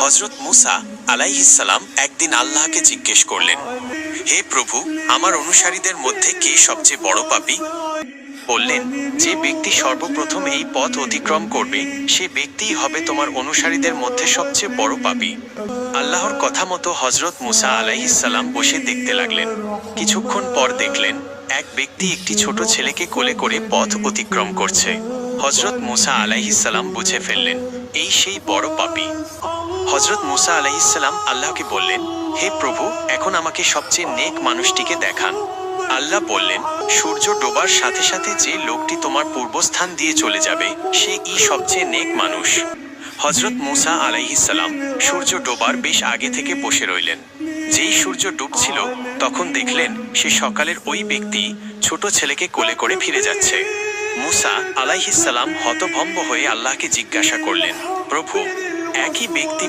হযরত মুসা আলাইহিসসালাম একদিন আল্লাহকে জিজ্ঞেস করলেন, হে প্রভু, আমার অনুসারীদের মধ্যে কে সবচেয়ে বড় পাপী? বললেন, যে ব্যক্তি সর্বপ্রথম এই পথ অতিক্রম করবে সে ব্যক্তিই হবে তোমার অনুসারীদের মধ্যে সবচেয়ে বড় পাপী। আল্লাহর কথা মতো হযরত মুসা আলাইহিসসালাম বসে দেখতে লাগলেন। কিছুক্ষণ পর দেখলেন এক ব্যক্তি একটি ছোট ছেলেকে কোলে করে পথ অতিক্রম করছে। হযরত মুসা আলাইহিসসালাম বুঝে ফেললেন, এই সেই বড় পাপী। হযরত মুসা আলাইহিসসালাম আল্লাহকে বললেন, হে প্রভু, এখন আমাকে সবচেয়ে নেক মানুষটিকে দেখান। আল্লাহ বললেন, সূর্য ডোবার সাথে সাথে যে লোকটি তোমার পূর্বস্থান দিয়ে চলে যাবে সেই সবচেয়ে নেক মানুষ। হযরত মুসা আলাইহিসসালাম সূর্য ডোবার বেশ আগে থেকে বসে রইলেন। যেই সূর্য ডুবছিল তখন দেখলেন সে সকালের ওই ব্যক্তি ছোট ছেলেকে কোলে করে ফিরে যাচ্ছে। মুসা আলাইহিসসালাম হতভম্ব হয়ে আল্লাহকে জিজ্ঞাসা করলেন, প্রভু, একই ব্যক্তি